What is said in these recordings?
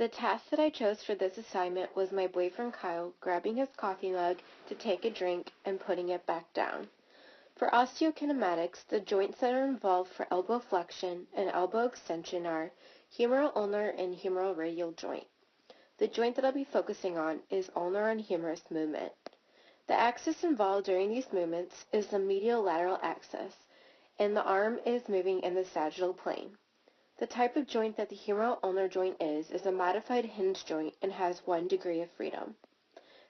The task that I chose for this assignment was my boyfriend Kyle grabbing his coffee mug to take a drink and putting it back down. For osteokinematics, the joints that are involved for elbow flexion and elbow extension are humeral ulnar and humeral radial joint. The joint that I'll be focusing on is ulnar and humerus movement. The axis involved during these movements is the medial lateral axis, and the arm is moving in the sagittal plane. The type of joint that the humeral ulnar joint is a modified hinge joint and has 1 degree of freedom.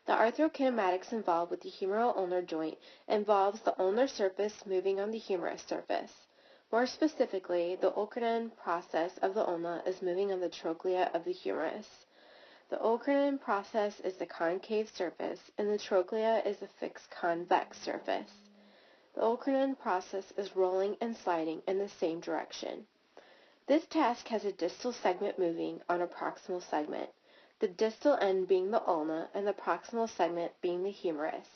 The arthrokinematics involved with the humeral ulnar joint involves the ulnar surface moving on the humerus surface. More specifically, the ulnar process of the ulna is moving on the trochlea of the humerus. The ulnar process is the concave surface, and the trochlea is a fixed convex surface. The ulnar process is rolling and sliding in the same direction. This task has a distal segment moving on a proximal segment, the distal end being the ulna and the proximal segment being the humerus.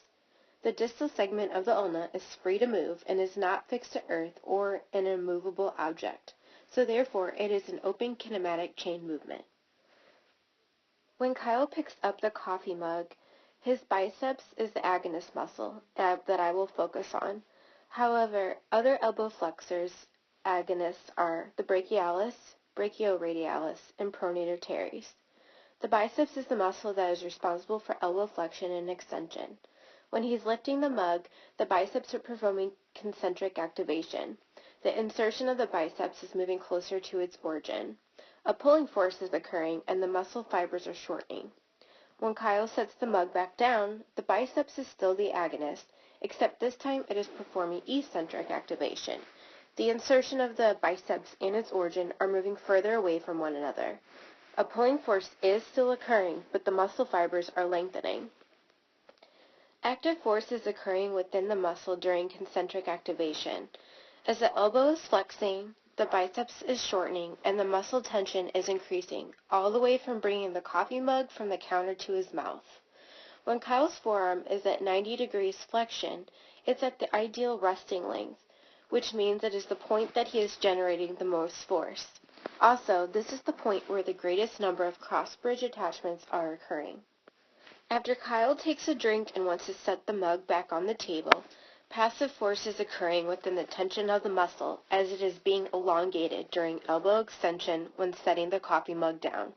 The distal segment of the ulna is free to move and is not fixed to earth or an immovable object, so therefore it is an open kinematic chain movement. When Kyle picks up the coffee mug, his biceps is the agonist muscle that I will focus on. However, other elbow flexors agonists are the brachialis, brachioradialis, and pronator teres. The biceps is the muscle that is responsible for elbow flexion and extension. When he's lifting the mug, the biceps are performing concentric activation. The insertion of the biceps is moving closer to its origin. A pulling force is occurring and the muscle fibers are shortening. When Kyle sets the mug back down, the biceps is still the agonist, except this time it is performing eccentric activation. The insertion of the biceps and its origin are moving further away from one another. A pulling force is still occurring, but the muscle fibers are lengthening. Active force is occurring within the muscle during concentric activation. As the elbow is flexing, the biceps is shortening, and the muscle tension is increasing, all the way from bringing the coffee mug from the counter to his mouth. When Kyle's forearm is at 90 degrees flexion, it's at the ideal resting length, which means it is the point that he is generating the most force. Also, this is the point where the greatest number of cross-bridge attachments are occurring. After Kyle takes a drink and wants to set the mug back on the table, passive force is occurring within the tension of the muscle as it is being elongated during elbow extension when setting the coffee mug down.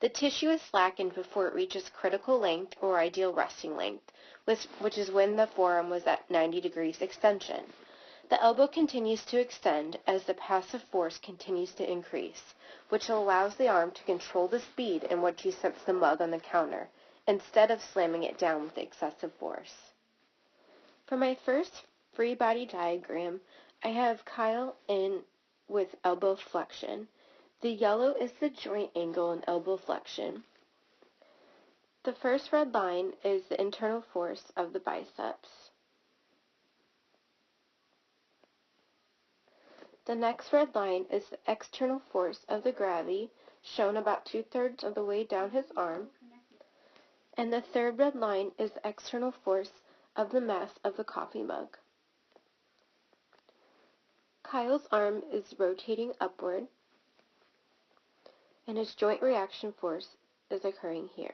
The tissue is slackened before it reaches critical length or ideal resting length, which is when the forearm was at 90 degrees extension. The elbow continues to extend as the passive force continues to increase, which allows the arm to control the speed in which he sets the mug on the counter, instead of slamming it down with excessive force. For my first free body diagram, I have Kyle in with elbow flexion. The yellow is the joint angle in elbow flexion. The first red line is the internal force of the biceps. The next red line is the external force of the gravity, shown about 2/3 of the way down his arm. And the third red line is the external force of the mass of the coffee mug. Kyle's arm is rotating upward, and his joint reaction force is occurring here.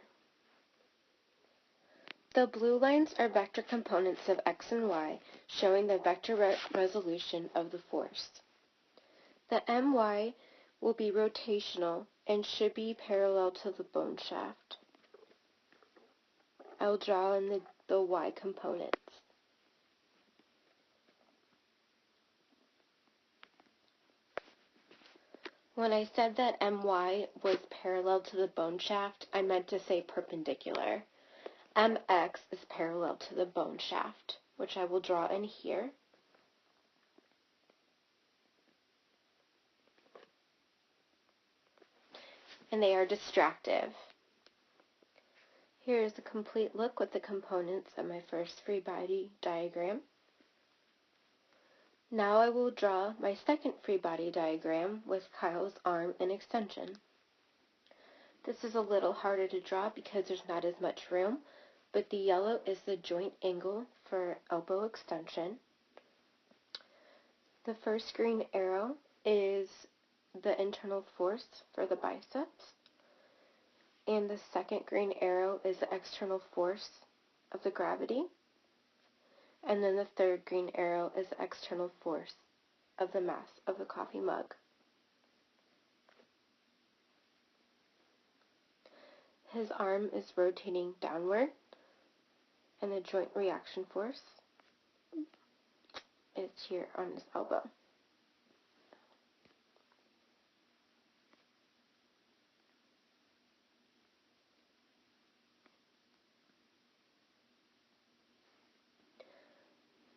The blue lines are vector components of x and y, showing the vector resolution of the force. The my will be rotational and should be parallel to the bone shaft. I'll draw in the y components. When I said that my was parallel to the bone shaft, I meant to say perpendicular. Mx is parallel to the bone shaft, which I will draw in here. And they are distractive. Here is a complete look with the components of my first free body diagram. Now I will draw my second free body diagram with Kyle's arm in extension. This is a little harder to draw because there's not as much room, but the yellow is the joint angle for elbow extension. The first green arrow is the internal force for the biceps. And the second green arrow is the external force of the gravity. And then the third green arrow is the external force of the mass of the coffee mug. His arm is rotating downward, and the joint reaction force is here on his elbow.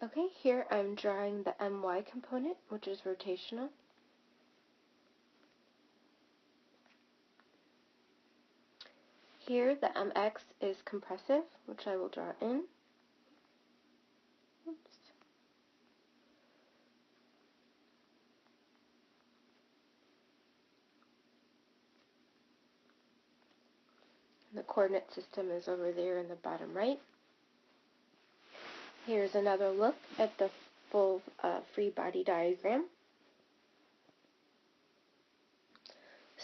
Okay, here I'm drawing the my component, which is rotational. Here the mx is compressive, which I will draw in. Oops. The coordinate system is over there in the bottom right. Here's another look at the full free body diagram.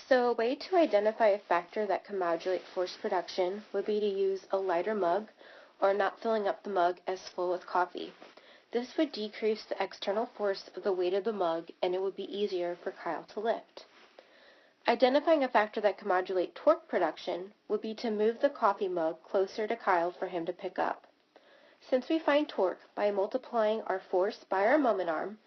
So a way to identify a factor that can modulate force production would be to use a lighter mug or not filling up the mug as full with coffee. This would decrease the external force of the weight of the mug, and it would be easier for Kyle to lift. Identifying a factor that can modulate torque production would be to move the coffee mug closer to Kyle for him to pick up. Since we find torque by multiplying our force by our moment arm,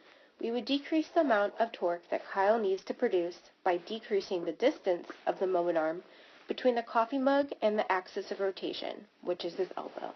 we would decrease the amount of torque that Kyle needs to produce by decreasing the distance of the moment arm between the coffee mug and the axis of rotation, which is his elbow.